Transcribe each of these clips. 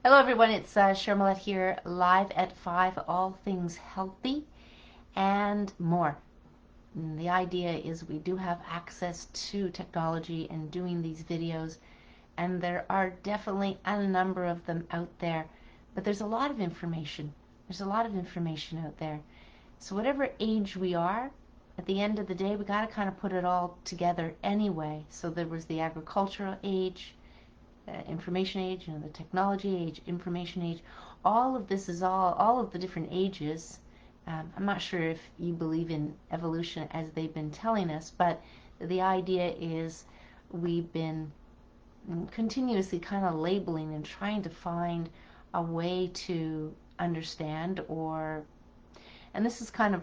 Hello everyone, it's Cheryl Millett here, live at 5, all things healthy and more. And the idea is we do have access to technology and doing these videos, and there are definitely a number of them out there, but there's a lot of information. There's a lot of information out there. So whatever age we are, at the end of the day, we got to kind of put it all together anyway. So there was the agricultural age, information age, the technology age, information age. All of this is all of the different ages. I'm not sure if you believe in evolution as they've been telling us, but the idea is we've been continuously kind of labeling and trying to find a way to understand, or, and this is kind of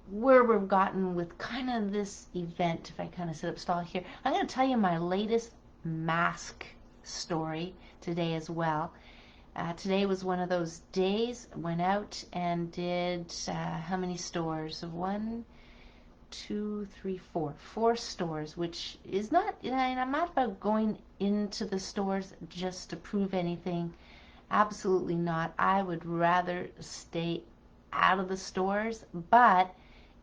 where we've gotten with kind of this event. If I kind of set up stall here, I'm going to tell you my latest mask story today as well. Today was one of those days. Went out and did how many stores? One, two, three, four. 4 stores, which is not, and I'm not about going into the stores just to prove anything. Absolutely not. I would rather stay out of the stores, but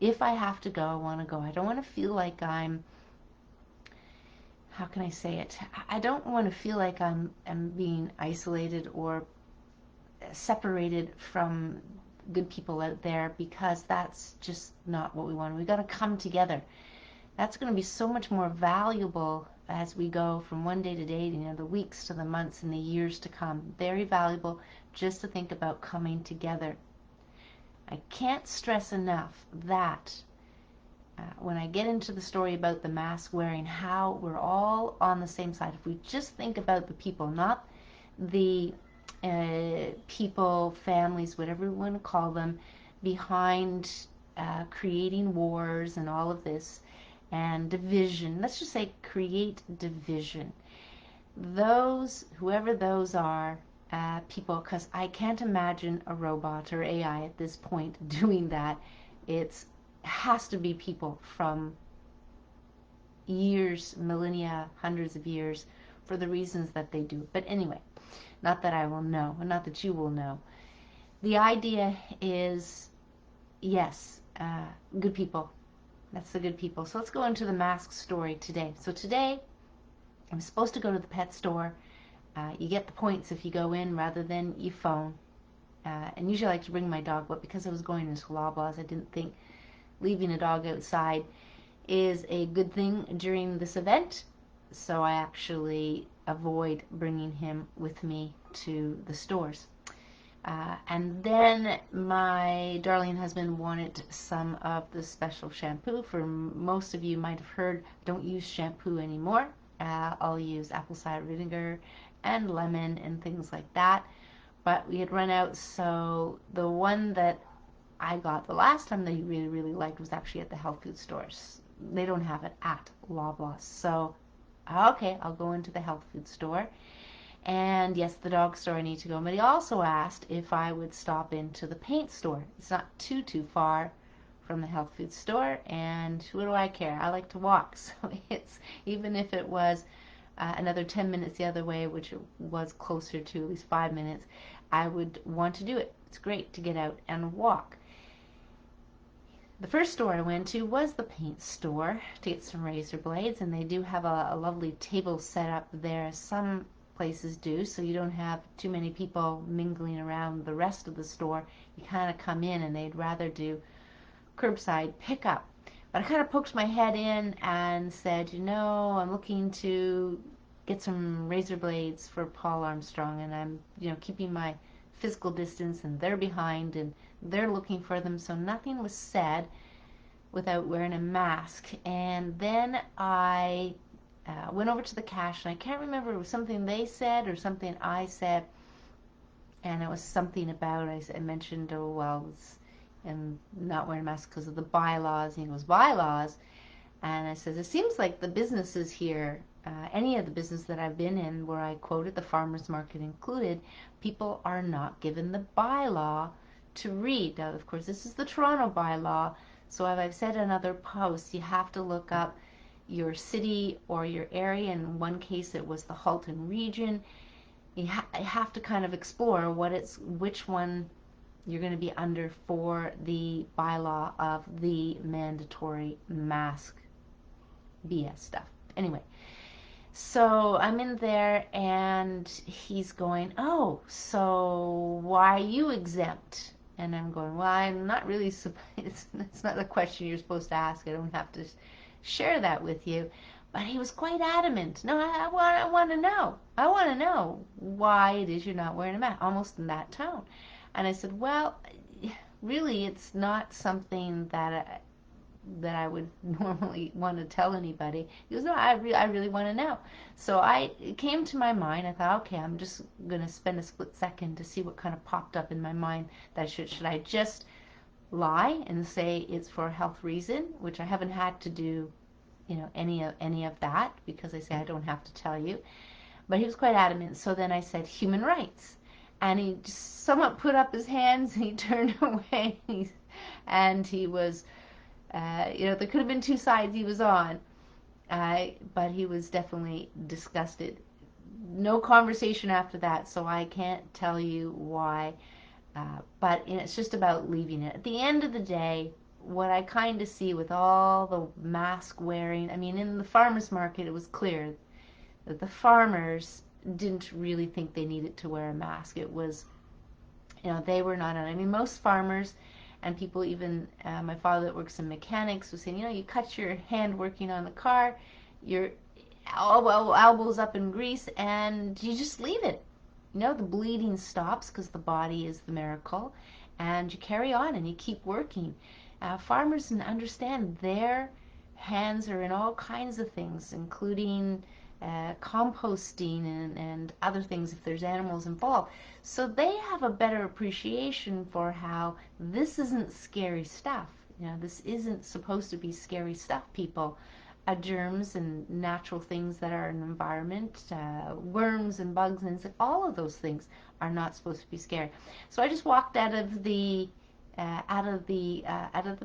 if I have to go, I want to go. I don't want to feel like I'm, how can I say it? I don't want to feel like I'm being isolated or separated from good people out there, because that's just not what we want. We got to come together. That's going to be so much more valuable as we go from one day to day, the weeks to the months and the years to come. Very valuable just to think about coming together. I can't stress enough that when I get into the story about the mask wearing, how we're all on the same side. If we just think about the people, not the people, families, whatever we want to call them, behind creating wars and all of this, and division. Let's just say create division. Those, whoever those are, people, because I can't imagine a robot or AI at this point doing that. It has to be people from years, millennia, hundreds of years, for the reasons that they do. But anyway, not that I will know, and not that you will know. The idea is, yes, good people. That's the good people. So let's go into the mask story today. So today, I'm supposed to go to the pet store. You get the points if you go in rather than you phone. And usually I like to bring my dog, but because I was going into Loblaws, I didn't think leaving a dog outside is a good thing during this event. So I actually avoid bringing him with me to the stores. And then my darling husband wanted some of the special shampoo. For most of you might have heard, don't use shampoo anymore. I'll use apple cider vinegar and lemon and things like that. But we had run out, so the one that I got the last time that he really, really liked was actually at the health food stores. They don't have it at Loblaws. So, okay, I'll go into the health food store. And yes, the dog store I need to go. But he also asked if I would stop into the paint store. It's not too far from the health food store, and who do I care? I like to walk. So it's, even if it was another 10 minutes the other way, which it was closer to at least 5 minutes, I would want to do it. It's great to get out and walk. The first store I went to was the paint store to get some razor blades, and they do have a lovely table set up there. Some places do, so you don't have too many people mingling around the rest of the store. You kind of come in, and they'd rather do curbside pickup. But I kind of poked my head in and said, I'm looking to get some razor blades for Paul Armstrong, and I'm, keeping my physical distance, and they're behind, and they're looking for them, so nothing was said without wearing a mask. And then I went over to the cash, and I can't remember if it was something they said or something I said, and it was something about, I mentioned, oh, well, and not wearing a mask because of the bylaws. And he goes, bylaws? And I said, it seems like the businesses here, any of the business that I've been in where I quoted the farmers market included, people are not given the bylaw to read. Now, of course, this is the Toronto bylaw, so as I've said in other posts, you have to look up your city or your area. In one case, it was the Halton region. you have to kind of explore which one you're going to be under for the bylaw of the mandatory mask BS stuff. Anyway, so I'm in there and he's going, oh, so why are you exempt? And I'm going, well, I'm not really, it's not a question you're supposed to ask. I don't have to share that with you. But he was quite adamant. No, I want to know. I want to know why it is you're not wearing a mask, almost in that tone. And I said, well, really, it's not something that I would normally want to tell anybody. He goes, no, I really want to know. So it came to my mind. I thought, okay, I'm just going to spend a split second to see what kind of popped up in my mind. That should I just lie and say it's for a health reason, which I haven't had to do, any of that, because I say I don't have to tell you. But he was quite adamant. So then I said human rights, and he just somewhat put up his hands and he turned away, and he was there could have been two sides he was on, but he was definitely disgusted. No conversation after that, so I can't tell you why. But it's just about leaving it. At the end of the day, what I kind of see with all the mask wearing, I mean, in the farmers market, it was clear that the farmers didn't really think they needed to wear a mask. It was, they were not on. I mean, most farmers and people, even my father that works in mechanics, was saying, you cut your hand working on the car, your elbows up in grease, and you just leave it. The bleeding stops because the body is the miracle, and you carry on and you keep working. Farmers understand their hands are in all kinds of things, including composting and other things if there's animals involved. So they have a better appreciation for how this isn't scary stuff. This isn't supposed to be scary stuff, people. Germs and natural things that are in the environment, worms and bugs and all of those things are not supposed to be scary. So I just walked out of the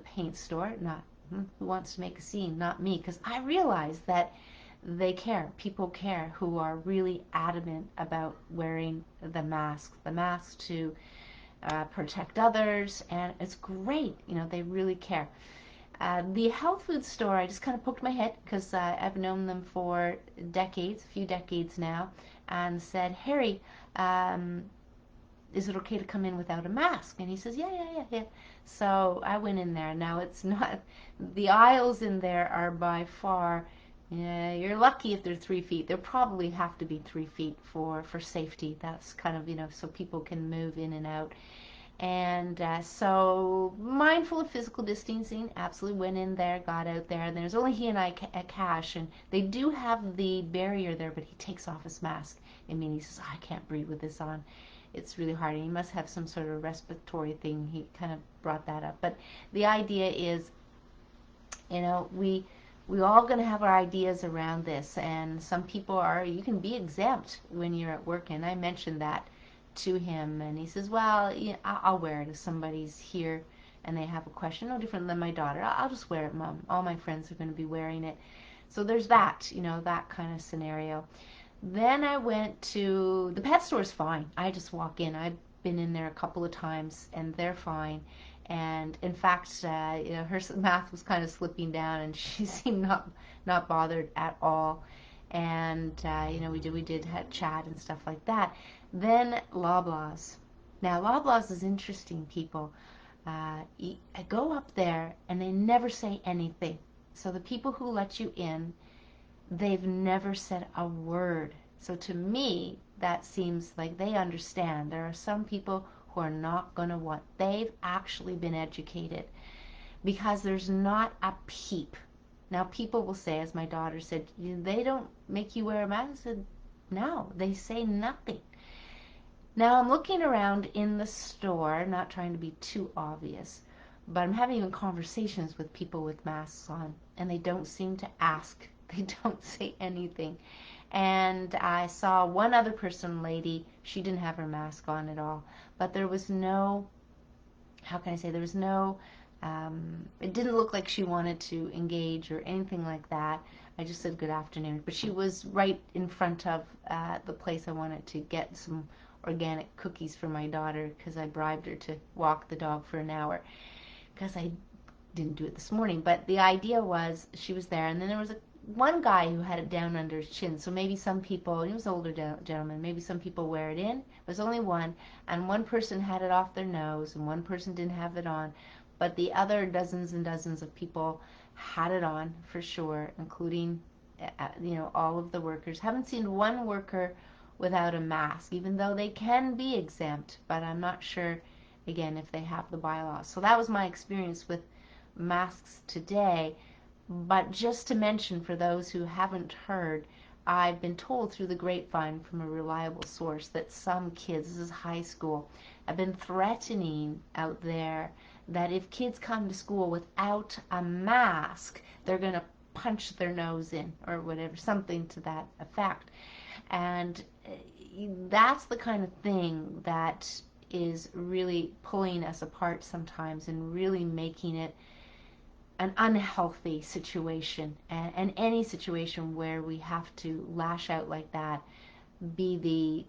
paint store. Not who wants to make a scene? Not me, because I realized that they care. People care who are really adamant about wearing the mask to protect others, and it's great. They really care. The health food store, I just kind of poked my head because I've known them for decades, a few decades now, and said, Harry, is it okay to come in without a mask? And he says, yeah. So I went in there. Now it's not, the aisles in there are by far, you're lucky if they're 3 feet. They probably have to be 3 feet for safety. That's kind of, so people can move in and out. And so mindful of physical distancing, absolutely went in there, got out there, and there's only he and I at cash, and they do have the barrier there, but he takes off his mask. I mean, he says, I can't breathe with this on. It's really hard, and he must have some sort of respiratory thing. He kind of brought that up. But the idea is, we all going to have our ideas around this, and some people you can be exempt when you're at work, and I mentioned that to him, and he says, well, I'll wear it if somebody's here and they have a question. No different than my daughter. I'll just wear it, Mom. All my friends are going to be wearing it. So there's that, that kind of scenario. Then I went to the pet store's fine. I just walk in. I've been in there a couple of times, and they're fine. And in fact, her math was kind of slipping down, and she seemed not bothered at all. And we did have chat and stuff like that. Then Loblaws. Now Loblaws is interesting, people. I go up there and they never say anything. So the people who let you in, they've never said a word. So to me, that seems like they understand. There are some people who are not going to want. They've actually been educated because there's not a peep. Now people will say, as my daughter said, they don't make you wear a mask. I said, no, they say nothing. Now I'm looking around in the store, not trying to be too obvious, but I'm having even conversations with people with masks on, and they don't seem to ask. They don't say anything. And I saw one other person, lady, she didn't have her mask on at all, but there was no, how can I say, there was no, it didn't look like she wanted to engage or anything like that. I just said good afternoon, but she was right in front of the place I wanted to get some organic cookies for my daughter because I bribed her to walk the dog for an hour because I didn't do it this morning. But the idea was she was there, and then there was one guy who had it down under his chin. So maybe some people, he was an older gentleman, maybe some people wear it in. It was only one, and one person had it off their nose, and one person didn't have it on. But the other dozens and dozens of people had it on for sure, including all of the workers. Haven't seen one worker without a mask, even though they can be exempt, but I'm not sure again if they have the bylaws. So that was my experience with masks today. But just to mention, for those who haven't heard, I've been told through the grapevine from a reliable source that some kids, this is high school, have been threatening out there that if kids come to school without a mask, they're going to punch their nose in or whatever, something to that effect. And that's the kind of thing that is really pulling us apart sometimes and really making it an unhealthy situation, and any situation where we have to lash out like that, be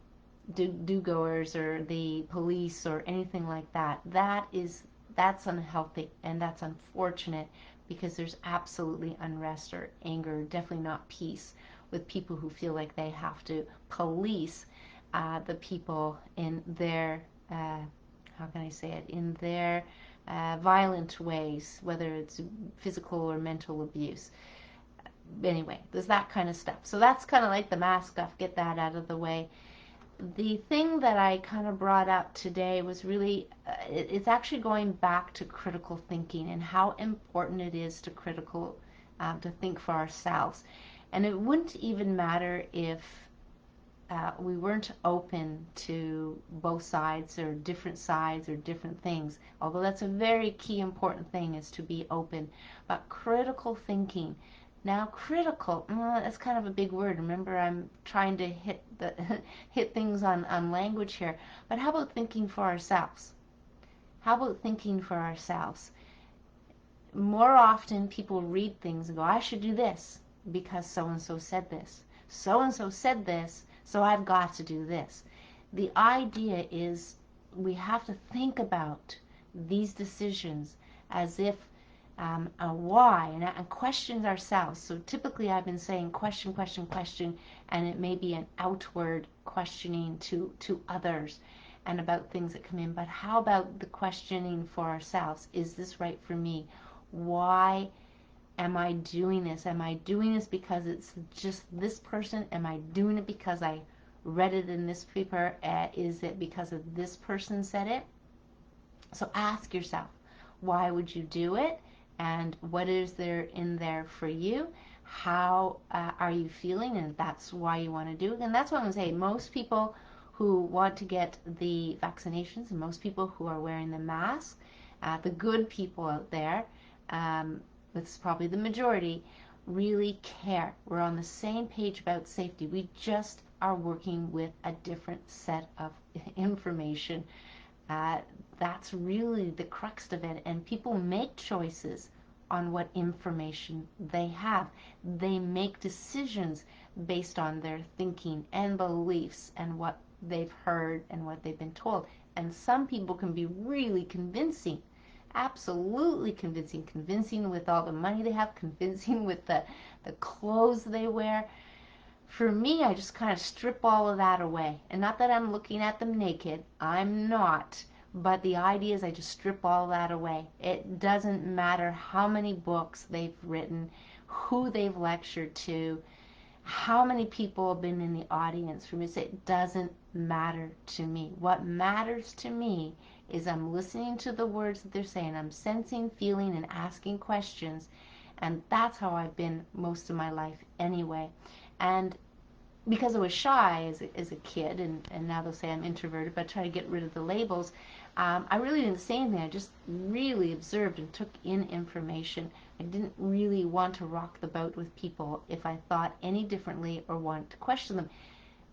the do-goers or the police or anything like that, that's unhealthy and that's unfortunate, because there's absolutely unrest or anger, definitely not peace, with people who feel like they have to police the people in their how can I say it, in their violent ways, whether it's physical or mental abuse. Anyway, there's that kind of stuff. So that's kind of like the mask stuff, get that out of the way. The thing that I kind of brought up today was really, it's actually going back to critical thinking and how important it is to to think for ourselves. And it wouldn't even matter if we weren't open to both sides or different things, although that's a very key important thing, is to be open. But critical thinking, now critical, that's kind of a big word. Remember, I'm trying to hit things on language here. But how about thinking for ourselves? How about thinking for ourselves? More often people read things and go, I should do this because so-and-so said this. So-and-so said this, so I've got to do this. The idea is we have to think about these decisions as if a why, and question ourselves. So typically I've been saying question, question, question, and it may be an outward questioning to others and about things that come in. But how about the questioning for ourselves? Is this right for me? Why am I doing this? Am I doing this because it's just this person? Am I doing it because I read it in this paper? Is it because of this person said it? So ask yourself, why would you do it? And what is there in there for you? How are you feeling? And that's why you want to do it. And that's what I'm saying. Most people who want to get the vaccinations, and most people who are wearing the mask, the good people out there, it's probably the majority, really care. We're on the same page about safety. We just are working with a different set of information. That's really the crux of it. And people make choices on what information they have. They make decisions based on their thinking and beliefs and what they've heard and what they've been told. And some people can be really convincing, absolutely convincing with all the money they have, convincing with the clothes they wear. For me, I just kind of strip all of that away. And not that I'm looking at them naked, I'm not. But the idea is I just strip all that away. It doesn't matter how many books they've written, who they've lectured to, how many people have been in the audience for me. It doesn't matter to me. What matters to me is I'm listening to the words that they're saying. I'm sensing, feeling, and asking questions. And that's how I've been most of my life anyway. And because I was shy as a kid, and now they'll say I'm introverted, but I try to get rid of the labels, I really didn't say anything. I just really observed and took in information. I didn't really want to rock the boat with people if I thought any differently or wanted to question them.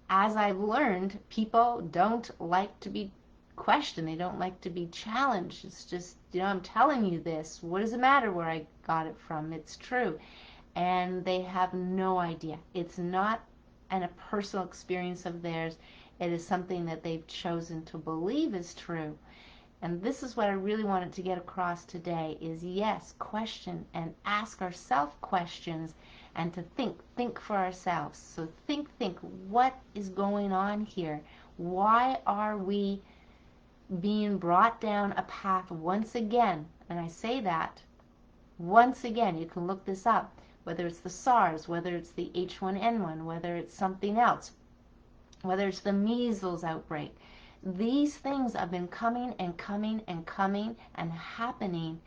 As I've learned, people don't like to be questioned. They don't like to be challenged. It's just, I'm telling you this. What does it matter where I got it from? It's true. and they have no idea. It's not a personal experience of theirs. It is something that they've chosen to believe is true. And this is what I really wanted to get across today is, yes, question and ask ourselves questions and to think for ourselves. So think, what is going on here? Why are we being brought down a path once again? And I say that once again, you can look this up, whether it's the SARS, whether it's the H1N1, whether it's something else, whether it's the measles outbreak. These things have been coming and coming and coming and happening,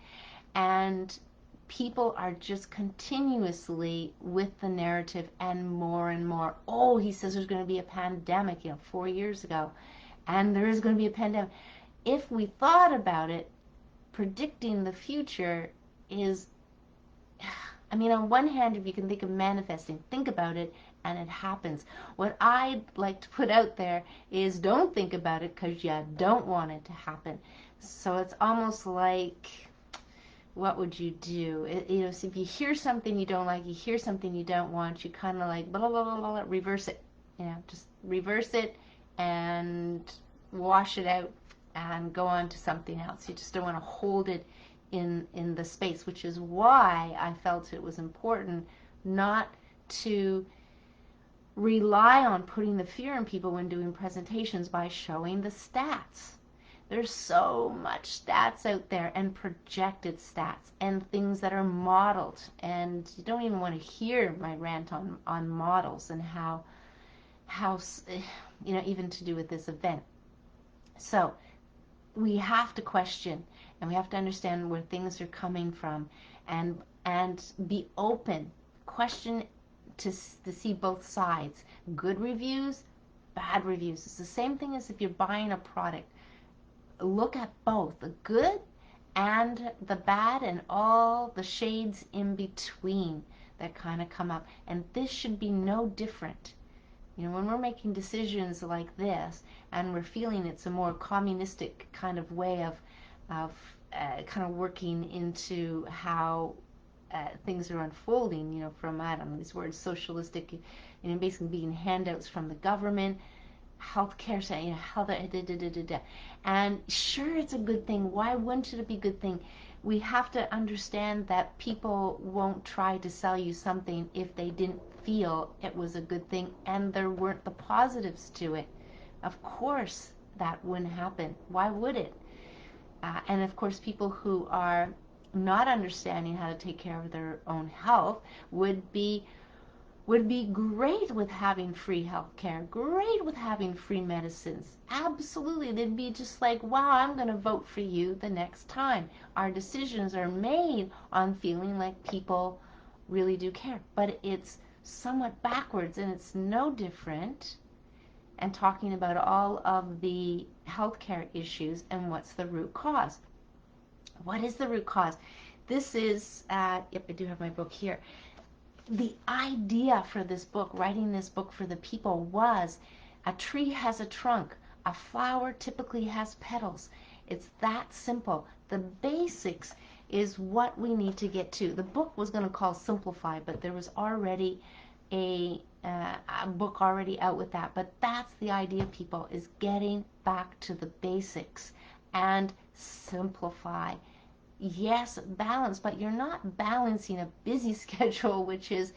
and people are just continuously with the narrative and more. Oh, he says there's going to be a pandemic, 4 years ago, and there is going to be a pandemic. If we thought about it, predicting the future is, I mean, on one hand, if you can think of manifesting, think about it and it happens. What I'd like to put out there is don't think about it because you don't want it to happen. So it's almost like, what would you do? So if you hear something you don't like, you hear something you don't want, you kind of like blah, blah, blah, blah, reverse it. Just reverse it and wash it out and go on to something else. You just don't want to hold it in the space, which is why I felt it was important not to rely on putting the fear in people when doing presentations by showing the stats. There's so much stats out there and projected stats and things that are modeled, and you don't even want to hear my rant on models and how even to do with this event. So we have to question and we have to understand where things are coming from and be open, question to see both sides, good reviews, bad reviews. It's the same thing as if you're buying a product. Look at both, the good and the bad and all the shades in between that kind of come up. And this should be no different. When we're making decisions like this and we're feeling it's a more communistic kind of way of kind of working into how things are unfolding, from, I don't know, these words, socialistic, basically being handouts from the government, healthcare, and sure, it's a good thing. Why wouldn't it be a good thing? We have to understand that people won't try to sell you something if they didn't feel it was a good thing and there weren't the positives to it. Of course, that wouldn't happen. Why would it? And of course, people who are not understanding how to take care of their own health would be great with having free health care, great with having free medicines. Absolutely. They'd be just like, wow, I'm going to vote for you the next time. Our decisions are made on feeling like people really do care. But it's somewhat backwards, and it's no different. And talking about all of the healthcare issues and what's the root cause. What is the root cause? This is, yep, I do have my book here. The idea for this book, writing this book for the people, was a tree has a trunk, a flower typically has petals. It's that simple. The basics is what we need to get to. The book was going to call Simplify, but there was already a book already out with that. But that's the idea, people, is getting back to the basics and simplify. Yes, balance, but you're not balancing a busy schedule, which is,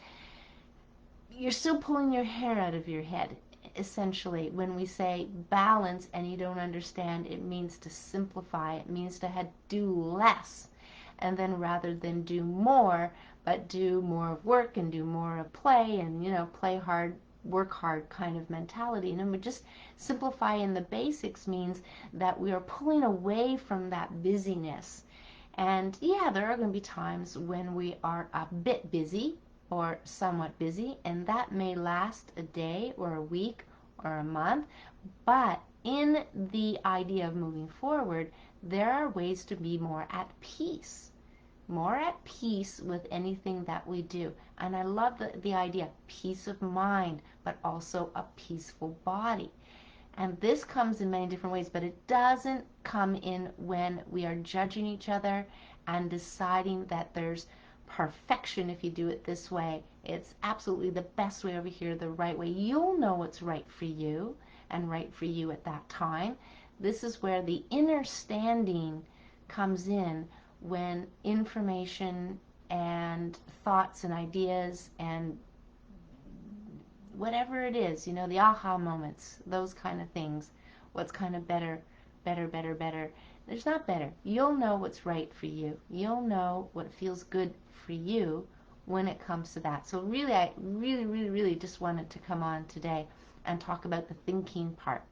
you're still pulling your hair out of your head, essentially. When we say balance and you don't understand, it means to simplify. It means to do less, and then rather than do more, but do more of work and do more of play and, play hard, work hard kind of mentality. And we just simplify in the basics means that we are pulling away from that busyness. And yeah, there are going to be times when we are a bit busy or somewhat busy, and that may last a day or a week or a month. But in the idea of moving forward, there are ways to be more at peace with anything that we do. And I love the idea, peace of mind, but also a peaceful body. And this comes in many different ways, but it doesn't come in when we are judging each other and deciding that there's perfection if you do it this way. It's absolutely the best way over here, the right way. You'll know what's right for you and right for you at that time. This is where the inner standing comes in, when information and thoughts and ideas and whatever it is, you know, the aha moments, those kind of things, what's kind of better, better, better, better. There's not better. You'll know what's right for you. You'll know what feels good for you when it comes to that. So really, I really just wanted to come on today and talk about the thinking part.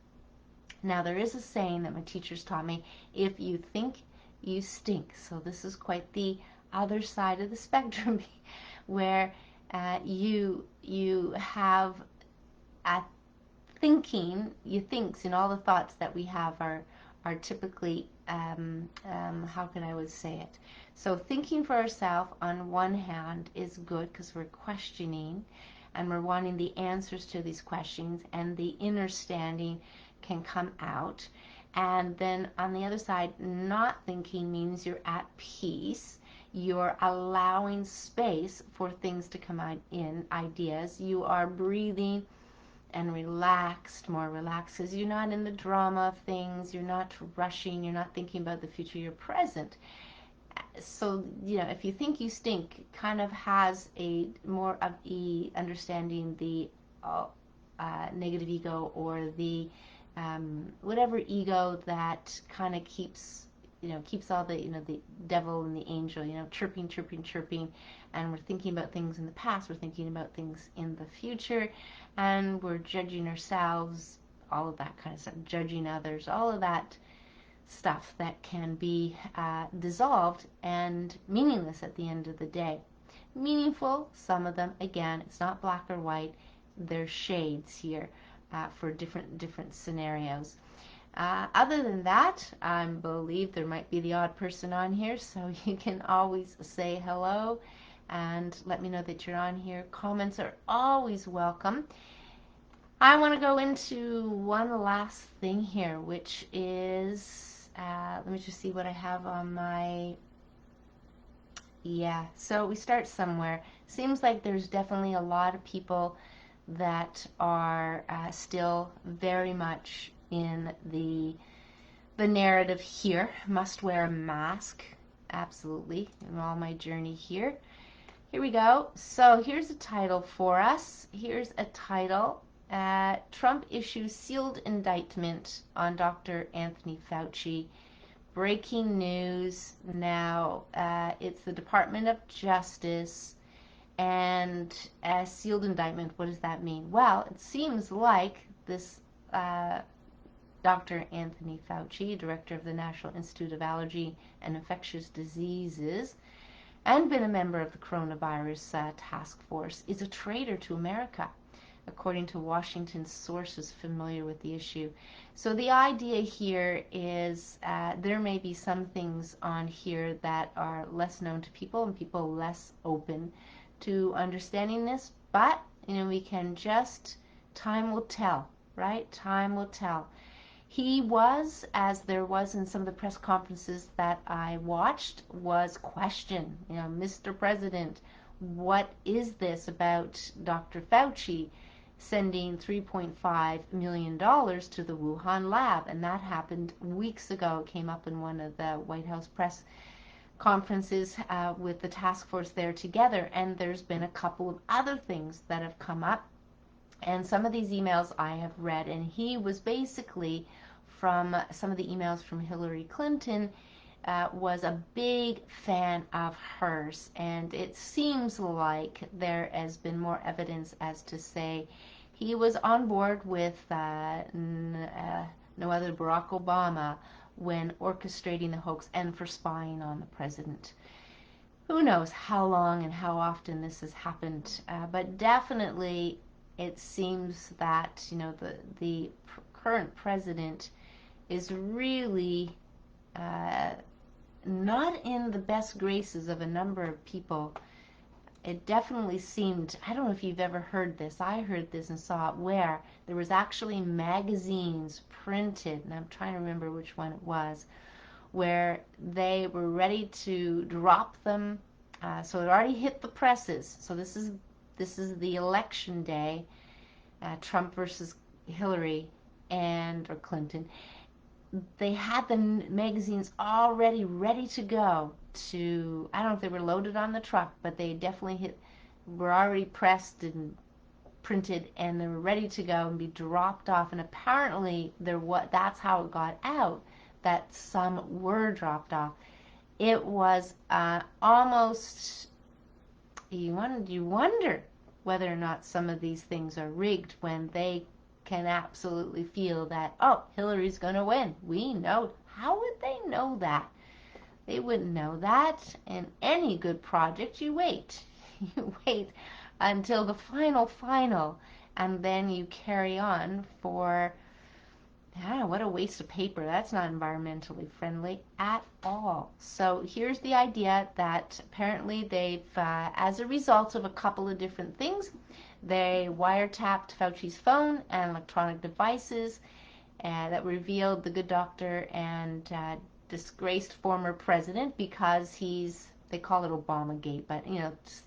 Now, there is a saying that my teachers taught me: if you think, you stink. So this is quite the other side of the spectrum, where you have a thinking, you thinks, and all the thoughts that we have are typically, how can I would say it? So thinking for ourselves on one hand is good because we're questioning and we're wanting the answers to these questions, and the inner standing can come out. And then on the other side, not thinking means you're at peace. You're allowing space for things to come out in, ideas. You are breathing and relaxed, more relaxed, because you're not in the drama of things. You're not rushing. You're not thinking about the future. You're present. So, you know, if you think you stink, kind of has a more of a understanding the negative ego, or the whatever ego that kind of keeps, you know, keeps all the, you know, the devil and the angel, you know, chirping, chirping, chirping, and we're thinking about things in the past, we're thinking about things in the future, and we're judging ourselves, all of that kind of stuff, judging others, all of that stuff that can be dissolved and meaningless at the end of the day. Meaningful, some of them, again, it's not black or white, there's shades here for different scenarios. Other than that, I believe there might be the odd person on here, so you can always say hello and let me know that you're on here. Comments are always welcome. I want to go into one last thing here, which is, let me just see what I have on my, yeah, so we start somewhere. Seems like there's definitely a lot of people that are still very much in the narrative here. Must wear a mask, absolutely, in all my journey here. Here we go. So here's a title for us. Here's a title. Trump issues sealed indictment on Dr. Anthony Fauci. Breaking news now. It's the Department of Justice. And a sealed indictment, what does that mean? Well, it seems like this Dr. Anthony Fauci, director of the National Institute of Allergy and Infectious Diseases, and been a member of the coronavirus task force, is a traitor to America, according to Washington sources familiar with the issue. So the idea here is there may be some things on here that are less known to people, and people less open to understanding this, but you know, we can just, time will tell, right? Time will tell. He was, as there was in some of the press conferences that I watched, was questioned, you know, Mr. President, what is this about Dr. Fauci sending $3.5 million to the Wuhan lab? And that happened weeks ago. It came up in one of the White House press conferences with the task force there together, and there's been a couple of other things that have come up, and some of these emails I have read, and he was basically, from some of the emails from Hillary Clinton, was a big fan of hers, and it seems like there has been more evidence as to say he was on board with no other Barack Obama when orchestrating the hoax and for spying on the president. Who knows how long and how often this has happened, but definitely it seems that, you know, the current president is really not in the best graces of a number of people. It definitely seemed, I don't know if you've ever heard this, I heard this and saw it, where there was actually magazines printed, and I'm trying to remember which one it was, where they were ready to drop them So it already hit the presses. So this is the election day, Trump versus Hillary or Clinton. They had the magazines already ready to go. I don't know if they were loaded on the truck, but they definitely were already pressed and printed, and they were ready to go and be dropped off. And apparently that's how it got out, that some were dropped off. It was almost, you wonder whether or not some of these things are rigged when they can absolutely feel that, oh, Hillary's going to win. We know. How would they know that? They wouldn't know that. In any good project, you wait. You wait until the final, and then you carry on for, what a waste of paper. That's not environmentally friendly at all. So here's the idea that apparently they've, as a result of a couple of different things, they wiretapped Fauci's phone and electronic devices that revealed the good doctor and disgraced former president, because they call it Obamagate, but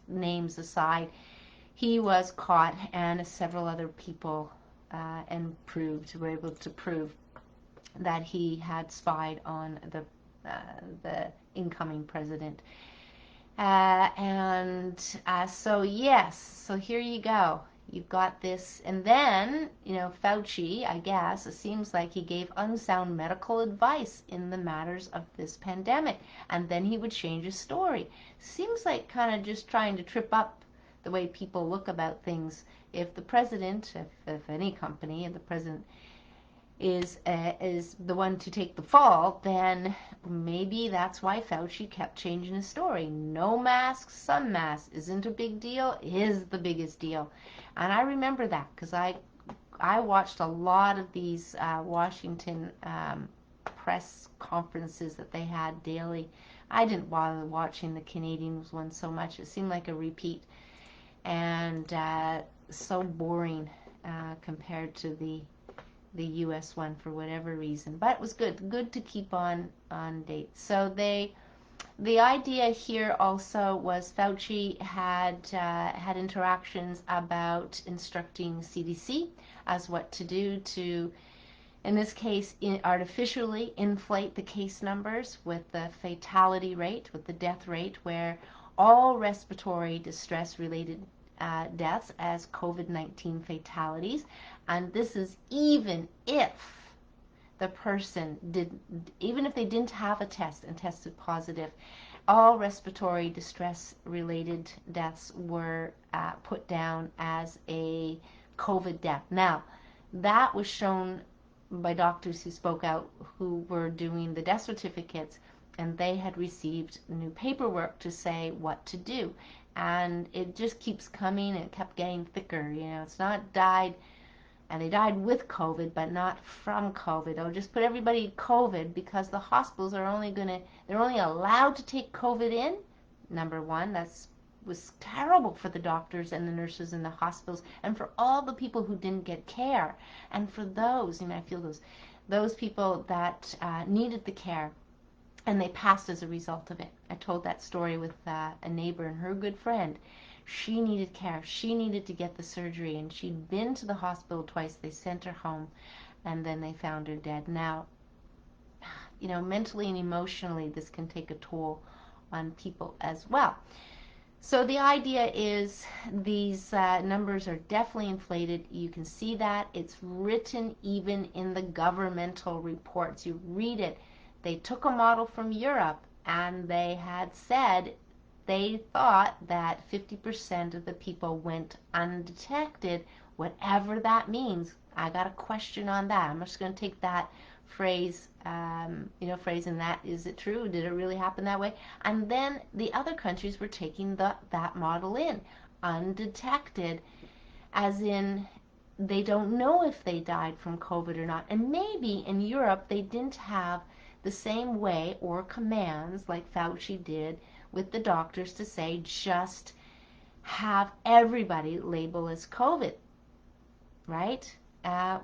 names aside, he was caught, and several other people were able to prove that he had spied on the incoming president. So here you go. You've got this, and then, Fauci, I guess, it seems like he gave unsound medical advice in the matters of this pandemic, and then he would change his story. Seems like kind of just trying to trip up the way people look about things. If the president, if any company, and the president is the one to take the fall, then maybe that's why Fauci kept changing his story. No masks, some masks isn't a big deal, is the biggest deal. And I remember that because I watched a lot of these Washington press conferences that they had daily. I didn't bother watching the Canadian one so much. It seemed like a repeat, and so boring compared to the U.S. one for whatever reason. But it was good to keep on date. So the idea here also was Fauci had interactions about instructing CDC as what to do to, in this case, artificially inflate the case numbers with the fatality rate, with the death rate, where all respiratory distress related deaths as COVID-19 fatalities. And this is even if the person even if they didn't have a test and tested positive, all respiratory distress related deaths were put down as a COVID death. Now, that was shown by doctors who spoke out, who were doing the death certificates, and they had received new paperwork to say what to do. And it just keeps coming, and it kept getting thicker. It's not died, and they died with COVID, but not from COVID. I'll just put everybody COVID, because the hospitals they're only allowed to take COVID in. Number one, was terrible for the doctors and the nurses in the hospitals, and for all the people who didn't get care, and for those, I feel those people that needed the care, and they passed as a result of it. I told that story with a neighbor and her good friend. She needed care. She needed to get the surgery, and she'd been to the hospital twice. They sent her home, and then they found her dead. Now, mentally and emotionally, this can take a toll on people as well. So the idea is these numbers are definitely inflated. You can see that. It's written even in the governmental reports. You read it. They took a model from Europe, and they had said they thought that 50% of the people went undetected, whatever that means. I got a question on that. I'm just going to take that phrase, phrase in that. Is it true? Did it really happen that way? And then the other countries were taking that model in, undetected, as in they don't know if they died from COVID or not. And maybe in Europe they didn't have the same way or commands like Fauci did with the doctors to say just have everybody label as COVID, right?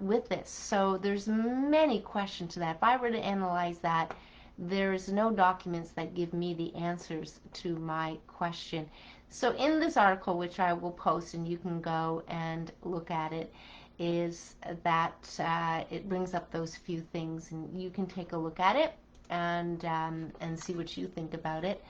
With this. So there's many questions to that. If I were to analyze that, There's no documents that give me the answers to my question. So in this article, which I will post and you can go and look at it, is that it brings up those few things, and you can take a look at it and see what you think about it.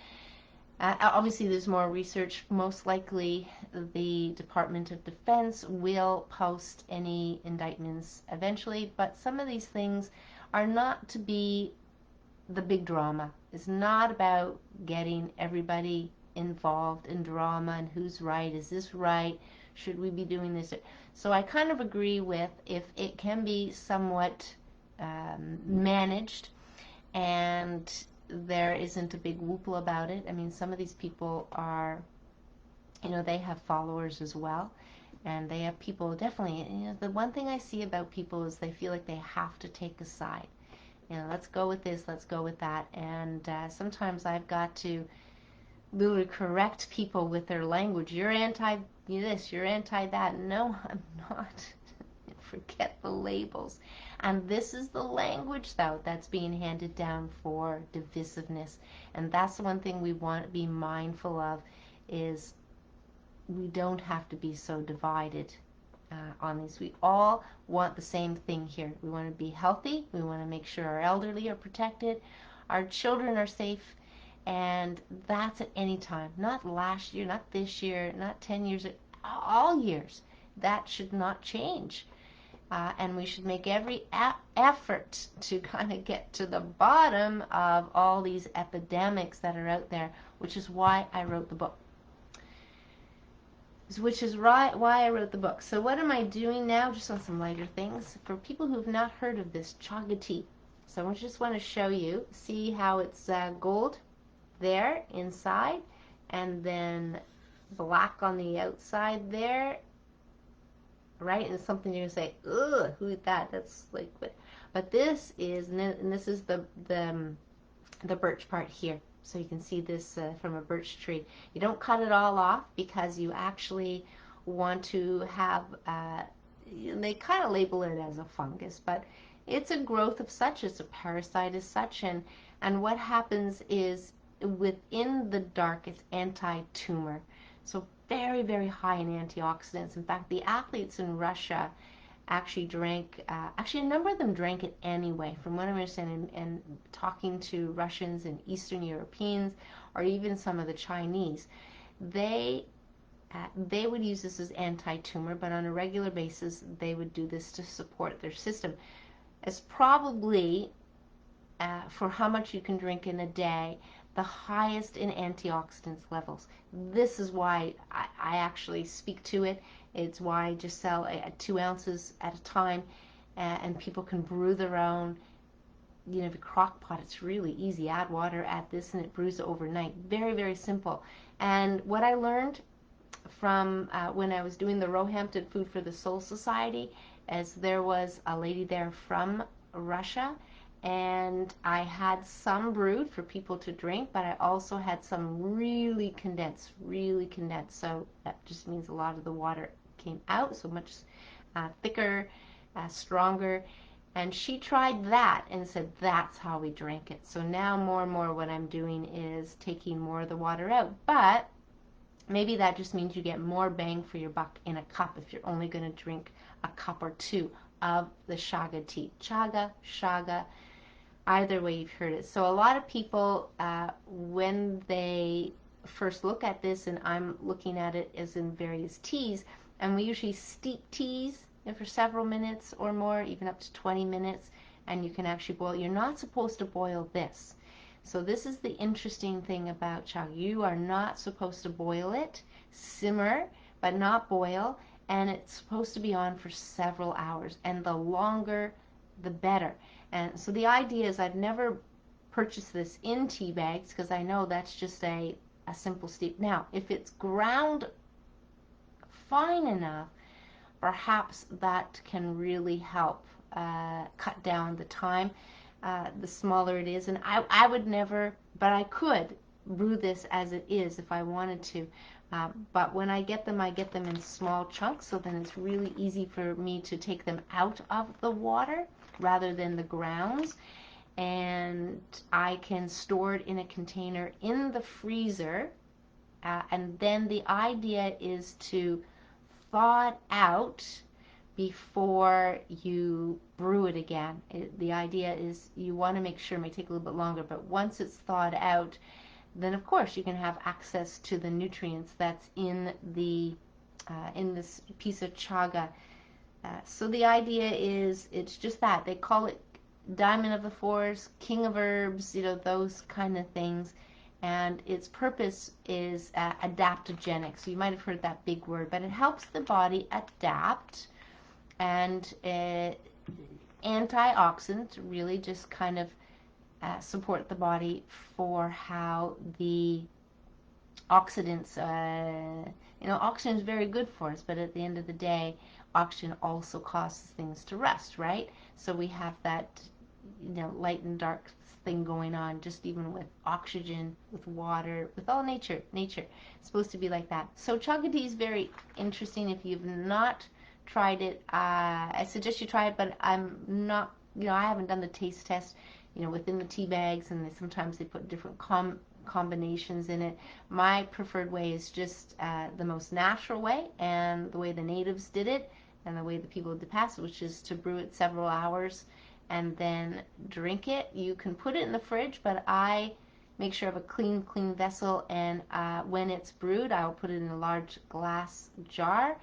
Obviously, there's more research. Most likely, the Department of Defense will post any indictments eventually, but some of these things are not to be the big drama. It's not about getting everybody involved in drama and who's right, is this right, should we be doing this? So I kind of agree with, if it can be somewhat managed and there isn't a big whoopla about it. I mean, some of these people are, they have followers as well, and they have people, definitely, the one thing I see about people is they feel like they have to take a side. Let's go with this, let's go with that. And sometimes I've got to literally correct people with their language. You're anti this, you're anti that. No, I'm not. Forget the labels. And this is the language, though, that's being handed down for divisiveness. And that's the one thing we want to be mindful of, is we don't have to be so divided on these. We all want the same thing here. We want to be healthy. We want to make sure our elderly are protected, our children are safe, and that's at any time. Not last year, not this year, not 10 years, all years. That should not change. And we should make every effort to kind of get to the bottom of all these epidemics that are out there, which is why I wrote the book. Why I wrote the book. So what am I doing now? Just on some lighter things. For people who've not heard of this, chaga tea. So I just want to show you. See how it's gold there inside, and then black on the outside there. Right? And something you're going to say, ugh, who's that? That's like, but this is, and this is the birch part here. So you can see this from a birch tree. You don't cut it all off, because you actually want to have, they kind of label it as a fungus, but it's a growth of such, it's a parasite as such, and what happens is, within the dark, it's anti-tumor. So very, very high in antioxidants. In fact, the athletes in Russia actually drank, actually a number of them drank it anyway, from what I understand, and talking to Russians and Eastern Europeans, or even some of the Chinese, they would use this as anti-tumor, but on a regular basis, they would do this to support their system. It's probably, for how much you can drink in a day, the highest in antioxidants levels. This is why I actually speak to it. It's why I just sell 2 ounces at a time, and people can brew their own. The crock pot, it's really easy. Add water, add this, and it brews it overnight. Very, very simple. And what I learned from when I was doing the Roehampton Food for the Soul Society, as there was a lady there from Russia, and I had some brewed for people to drink, but I also had some really condensed. So that just means a lot of the water came out, so much thicker, stronger. And she tried that and said that's how we drank it. So now more and more what I'm doing is taking more of the water out. But maybe that just means you get more bang for your buck in a cup if you're only going to drink a cup or 2 of the chaga tea. Chaga, shaga, either way you've heard it. So a lot of people, when they first look at this, and I'm looking at it as in various teas, and we usually steep teas for several minutes or more, even up to 20 minutes, and you can actually boil. You're not supposed to boil this. So this is the interesting thing about chaga. You are not supposed to boil it. Simmer, but not boil, and it's supposed to be on for several hours, and the longer the better. And so the idea is, I've never purchased this in tea bags, because I know that's just a simple steep. Now, if it's ground fine enough, perhaps that can really help cut down the time. The smaller it is, and I would never, but I could brew this as it is if I wanted to. But when I get them in small chunks, so then it's really easy for me to take them out of the water rather than the grounds. and I can store it in a container in the freezer. And then the idea is to thaw it out before you brew it again. The idea is you want to make sure, it may take a little bit longer, but once it's thawed out, then of course you can have access to the nutrients that's in this piece of chaga. So the idea is, it's just that they call it diamond of the forest, king of herbs, those kind of things. And its purpose is adaptogenic. So you might have heard that big word, but it helps the body adapt, and antioxidants really just kind of support the body for how the oxidants, oxygen is very good for us, but at the end of the day, oxygen also causes things to rust, right? So we have that, light and dark thing going on, just even with oxygen, with water, with all nature. Nature is supposed to be like that. So chaga tea is very interesting. If you've not tried it, I suggest you try it, but I'm not, I haven't done the taste test, within the tea bags, and sometimes they put different combinations in it. My preferred way is just the most natural way, and the way the natives did it, and the way the people did pass it, which is to brew it several hours and then drink it. You can put it in the fridge, but I make sure I have a clean vessel, and when it's brewed, I'll put it in a large glass jar,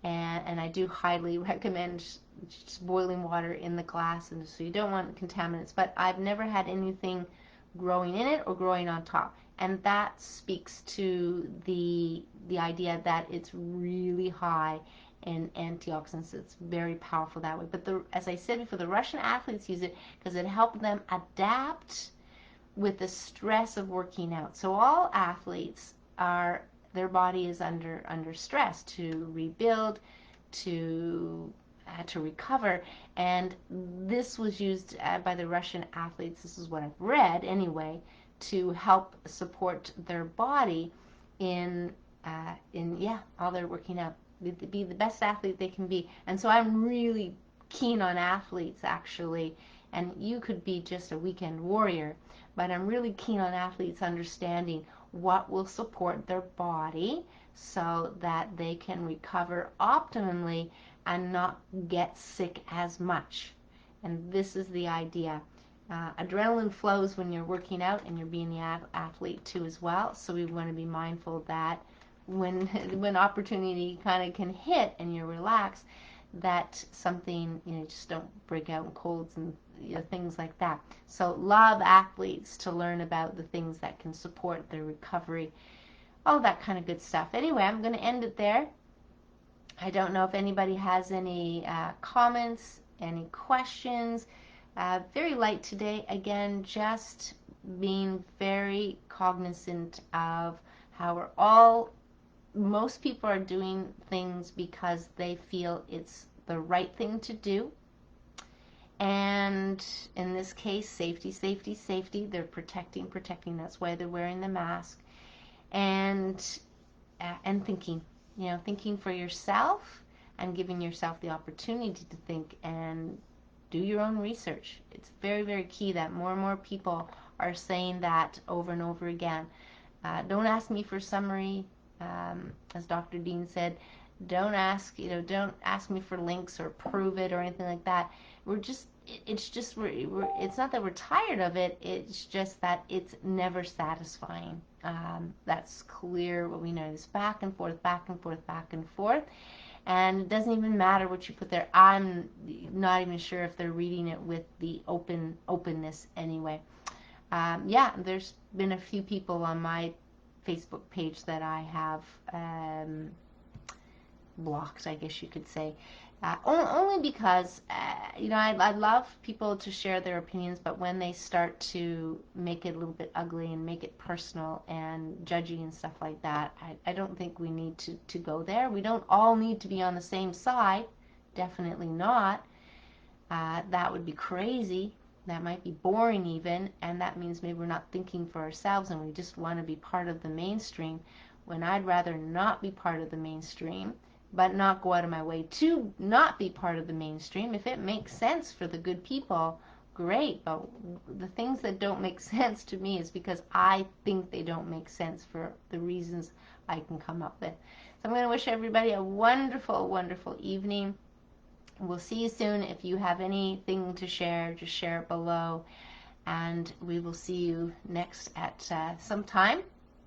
and I do highly recommend just boiling water in the glass, and so you don't want contaminants. But I've never had anything growing in it or growing on top, and that speaks to the idea that it's really high in antioxidants. It's very powerful that way. But as I said before, the Russian athletes use it because it helped them adapt with the stress of working out. So all athletes their body is under stress to rebuild, to recover, and this was used by the Russian athletes, this is what I've read anyway, to help support their body in all their working out, be the best athlete they can be. And so I'm really keen on athletes, actually, and you could be just a weekend warrior, but I'm really keen on athletes understanding what will support their body so that they can recover optimally and not get sick as much. And this is the idea. Adrenaline flows when you're working out, and you're being the athlete too as well. So we want to be mindful that when opportunity kind of can hit and you're relaxed, that something, just don't break out in colds and things like that. So love athletes to learn about the things that can support their recovery, all that kind of good stuff. Anyway, I'm going to end it there. I don't know if anybody has any comments, any questions. Very light today. Again, just being very cognizant of how most people are doing things because they feel it's the right thing to do. And in this case, safety, safety, safety. They're protecting. That's why they're wearing the mask. And thinking, thinking for yourself and giving yourself the opportunity to think and do your own research. It's very, very key that more and more people are saying that over and over again. Don't ask me for summary. As Dr. Dean said, don't ask me for links or prove it or anything like that. It's not that we're tired of it. It's just that it's never satisfying. That's clear. What we know is back and forth, and it doesn't even matter what you put there. I'm not even sure if they're reading it with the openness anyway. There's been a few people on my Facebook page that I have blocked, I guess you could say, only because I love people to share their opinions, but when they start to make it a little bit ugly and make it personal and judgy and stuff like that, I don't think we need to go there. We don't all need to be on the same side, definitely not. That would be crazy. That might be boring even, and that means maybe we're not thinking for ourselves and we just want to be part of the mainstream, when I'd rather not be part of the mainstream, but not go out of my way to not be part of the mainstream. If it makes sense for the good people, great, but the things that don't make sense to me is because I think they don't make sense for the reasons I can come up with. So I'm going to wish everybody a wonderful, wonderful evening. We'll see you soon. If you have anything to share, just share it below. And we will see you next at some time,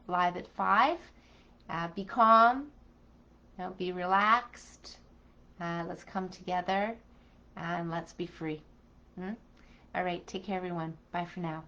live at 5. Be calm, be relaxed. Let's come together and let's be free. All right, take care, everyone. Bye for now.